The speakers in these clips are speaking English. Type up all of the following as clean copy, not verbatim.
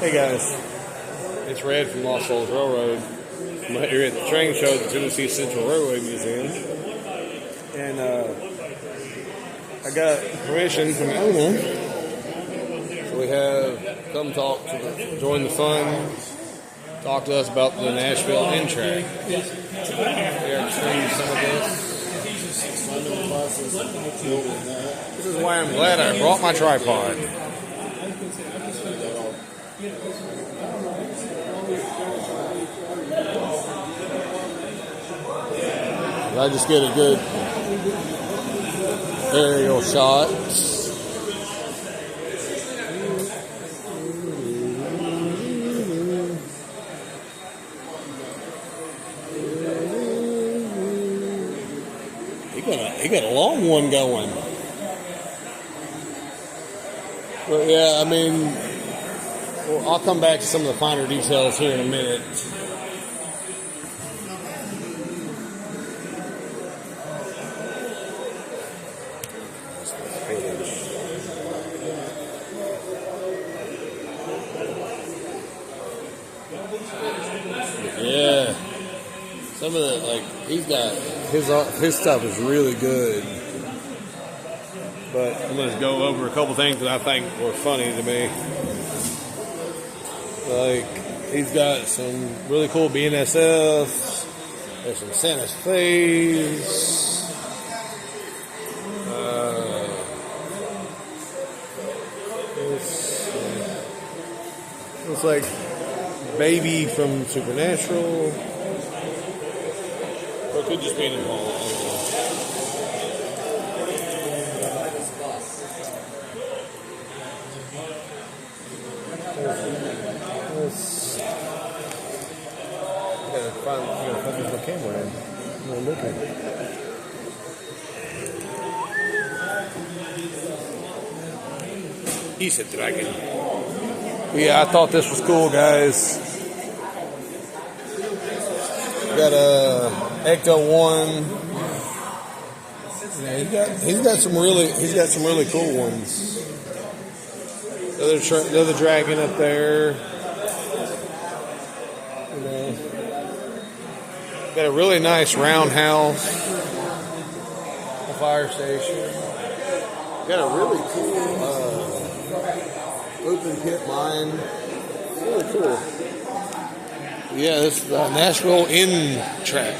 Hey guys, it's Red from Lost Souls Railroad. I'm here at the train show at the Tennessee Central Railway Museum, and I got permission from the owner, so we have come talk to join the fun, talk to us about the Nashville N-Track. Here to show you some of this. This is why I'm glad I brought my tripod. I just get a good aerial shot. He got a long one going. But yeah, I mean, well, I'll come back to some of the finer details here in a minute. Yeah, some of the, like, he's got his stuff is really good. But I'm going to go over a couple things that I think were funny to me. Like, he's got some really cool BNSFs. There's some Santa's Face. It's like Baby from Supernatural. Or it could just be an Impala. I gotta focus my camera in. I'm gonna look at it. He's a dragon. Yeah, I thought this was cool, guys. Got a Ecto 1. Yeah, he's got some really cool ones. The other dragon up there. You know, got a really nice roundhouse. A fire station. Got a really cool open pit mine. Really cool. Yeah, this is the Nashville N-Track.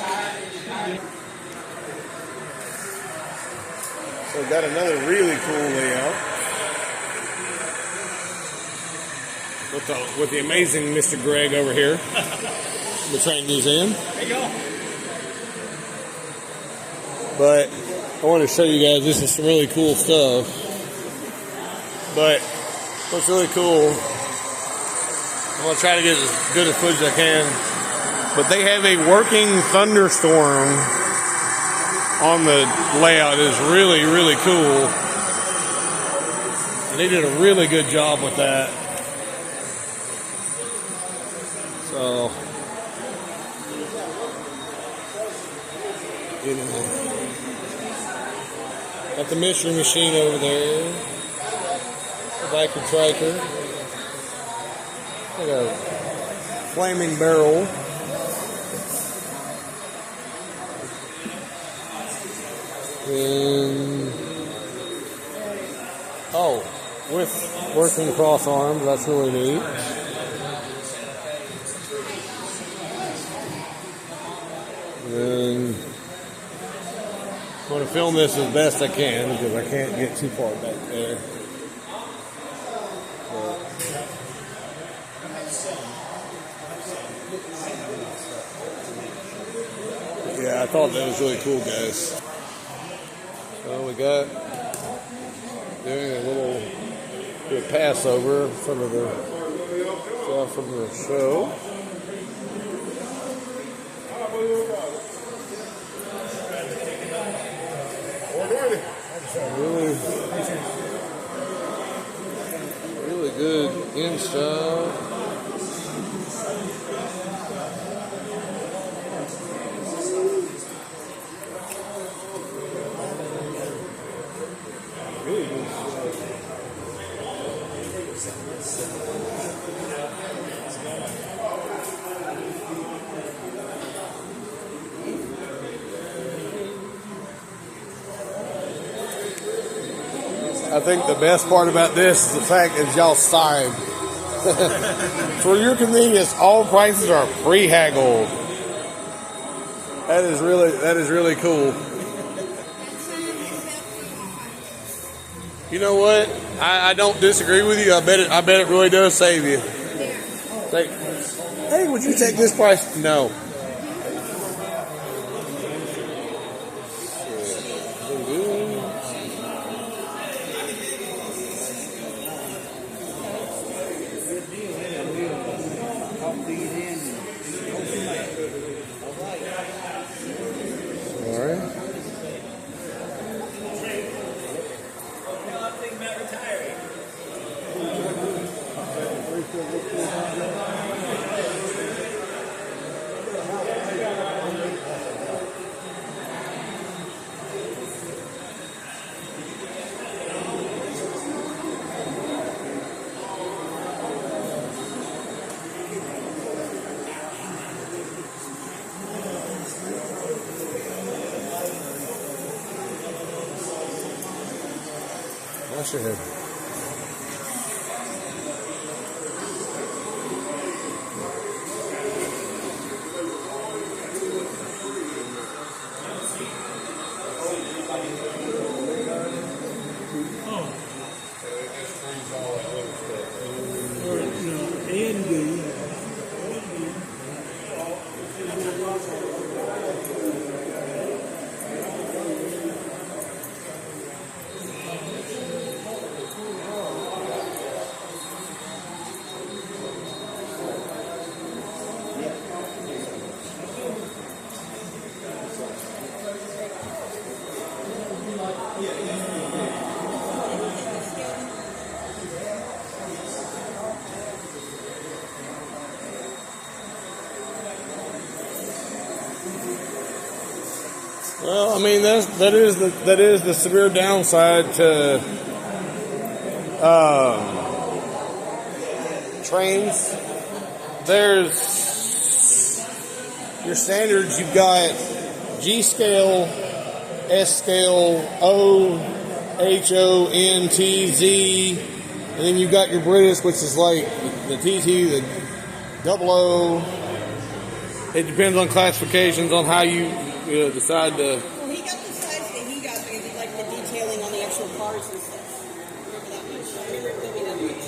So got another really cool layout with the amazing Mr. Greg over here, the train museum. There you go. But I want to show you guys, this is some really cool stuff. But what's really cool, I'm going to try to get as good a footage as I can, but they have a working thunderstorm on the layout. It is really, really cool. And they did a really good job with that. So, you know, got the mystery machine over there, the Viker Triker, got a flaming barrel, and with working cross arms, that's really neat. And I'm going to film this as best I can because I can't get too far back there. But yeah, I thought that was really cool, guys. So we got doing a little bit of Passover in front of the stuff from the show. Really good install. Really good. I think the best part about this is the fact that y'all signed. For your convenience, all prices are pre-haggled. That is really cool. You know what? I don't disagree with you. I bet it really does save you. Like, hey, would you take this price? No. Wash your head. Well, I mean that is the severe downside to trains. There's your standards. You've got G scale, S scale, O, H, O, N, T, Z, and then you've got your British, which is like the TT, the double O. It depends on classifications on how you decide to. Well, he got the size that he got because he liked the detailing on the actual cars and stuff. Remember that much?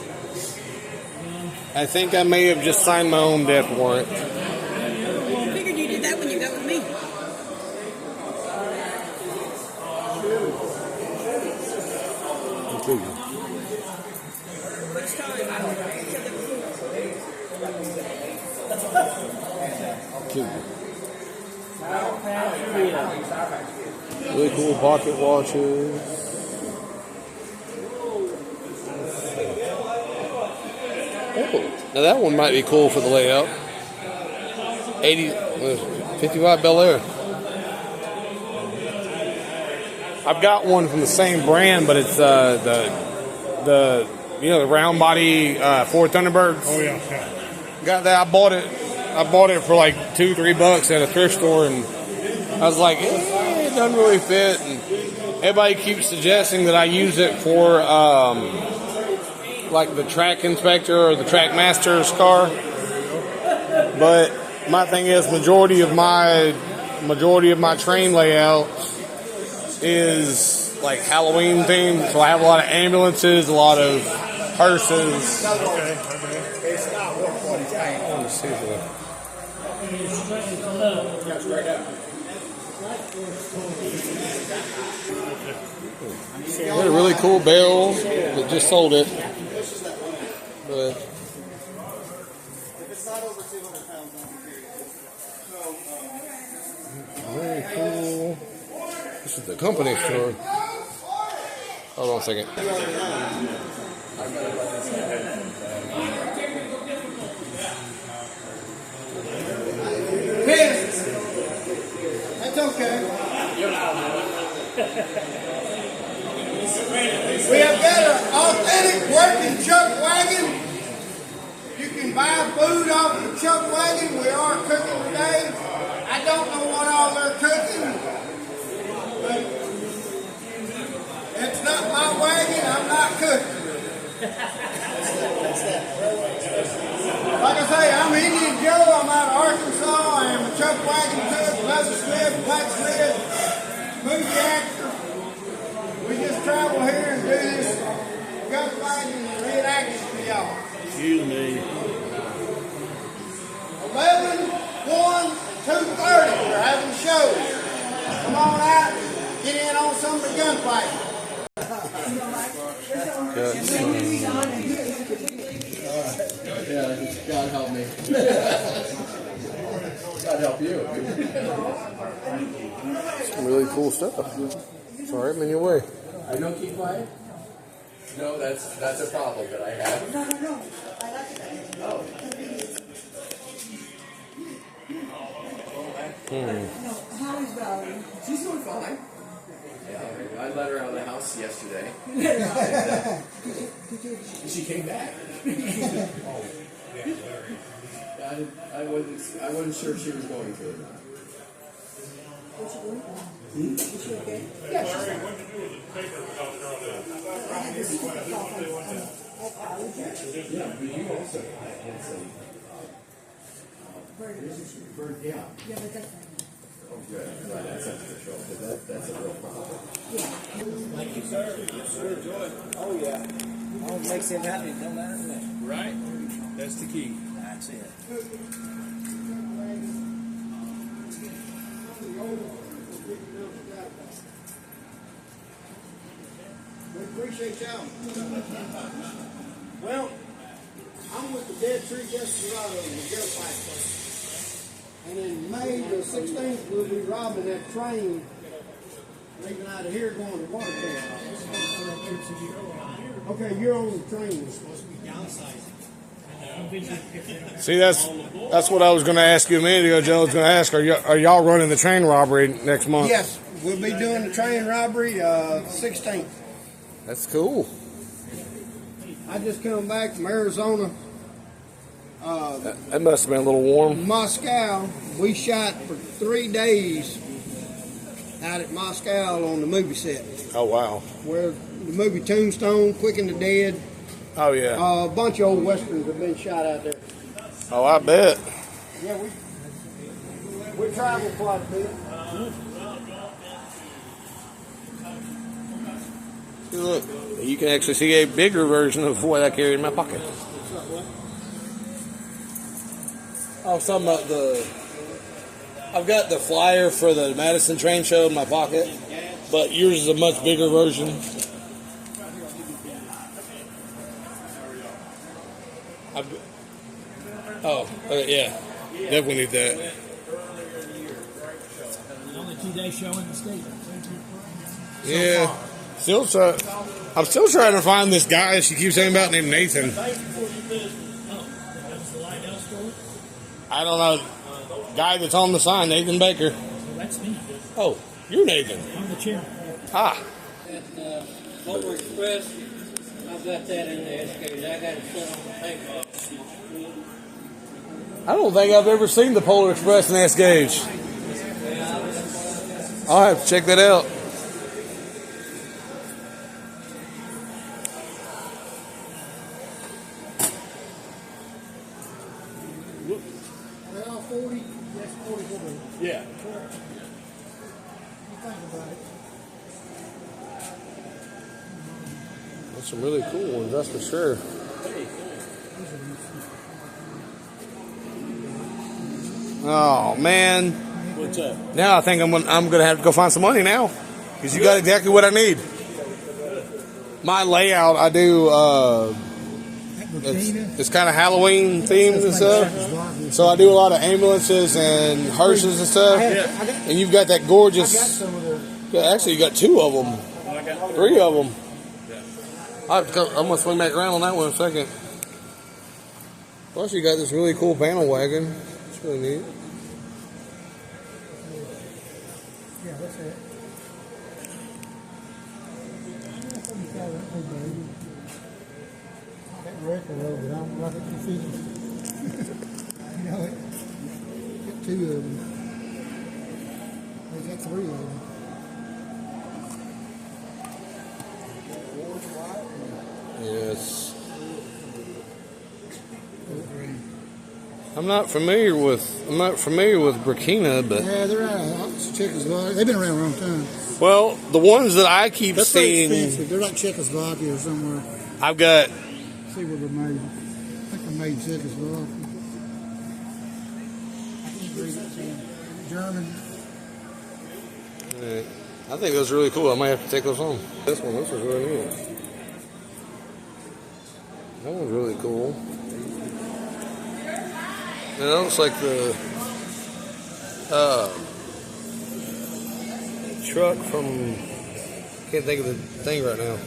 I think I may have just signed my own death warrant. Well, I figured you did that when you got with me. Which time? Really cool pocket watches. Oh, now that one might be cool for the layout. 50 watt Bel Air. I've got one from the same brand, but it's the round body Ford Thunderbirds. Oh yeah. Got that. I bought it for like $2-3 at a thrift store, and I was like, it doesn't really fit. And everybody keeps suggesting that I use it for like the track inspector or the track master's car. But my thing is, majority of my train layout is like Halloween themed. So I have a lot of ambulances, a lot of hearses. Okay. It's not worth what he's paying. Let's see if They're a really cool bell that just sold it. But very cool. This is the company store. Hold on a second. That's okay. We have got an authentic working chuck wagon. You can buy food off the chuck wagon. We are cooking today. I don't know what all they're cooking, but it's not my wagon. I'm I'm not cooking. Like I say, I'm Indian Joe. I'm out of Arkansas. I am a chuck wagon cook, leather smith, blacksmith, movie actor. We just travel here and do this chuck wagon reenactment for y'all. Excuse me. 11, 1, 2:30. We're having a show. Come on out and get in on some of the gunfighting. Yeah, God help me. God help you. Some really cool stuff. Sorry, I'm in your way. I don't keep quiet. No, that's a problem that I have. No. I like it. Oh. No, Holly's Valley. She's doing fine. Yeah, I let her out of the house yesterday. She came back. I wasn't sure if she was going to or not. What's she doing? Is she okay? Yeah, she's fine. Yeah, but you also had some. Yeah. Yeah, but that's fine. Oh, good. Right, that's under control. That's a real problem. Thank you, sir. Yes, sir. Enjoy. Oh, yeah. All makes him happy, no matter what. Right? That's the key. That's it. We appreciate y'all. Well, I'm with the Dead Tree Desperado in the Joe Fight Club. And in May the 16th, we'll be robbing that train leaving out of here going to Watertown. Okay, you're on the train. See, that's what I was going to ask you a minute ago. Joe was going to ask, are y'all running the train robbery next month? Yes, we'll be doing the train robbery 16th. That's cool. I just come back from Arizona. That must have been a little warm. Moscow. We shot for 3 days out at Moscow on the movie set. Oh, wow. Where the movie Tombstone, Quick and the Dead, Oh, yeah. a bunch of old westerns have been shot out there. Oh, I bet. Yeah, we travel quite a bit. See, look, you can actually see a bigger version of what I carry in my pocket. I was talking about I've got the flyer for the Madison train show in my pocket, but yours is a much bigger version. Yeah, definitely need that. The only 2-day show in the state. Yeah, I'm still trying to find this guy she keeps saying about named Nathan. I don't know. Guy that's on the sign, Nathan Baker. Well, that's me. Oh, you're Nathan. I'm the chairman. Ah. That Polar Express, I've got that in the SKs. I got it set on the paper. I don't think I've ever seen the Polar Express in S gauge. I'll have to check that out. Well, 40, that's 44. Yeah. You think about it. That's some really cool ones, that's for sure. Oh man! What's up? Now I think I'm gonna have to go find some money now, because you got exactly what I need. My layout, I do. It's kind of Halloween themed and stuff, so I do a lot of ambulances and hearses and stuff. And you've got that gorgeous. Actually, you got 2 of them, 3 of them. I'm gonna swing back around on that one in a second. Plus, you got this really cool panel wagon. It's really neat. Yeah, that's it. That record over, I'm like at your feet. You know it. Got 2 of them. They got 3 of them. Yes. I'm not familiar with Burkina, but Yeah, they're out of Czechoslovakia. They've been around a long time. well, the ones that I keep That's pretty seeing, expensive. They're like Czechoslovakia or somewhere. I've got. See where they're made. I think they're made in Czechoslovakia. I can't read it. German. I think those are really cool. I might have to take those home. This was really neat. That one's really cool. And it looks like the truck from, can't think of the thing right now.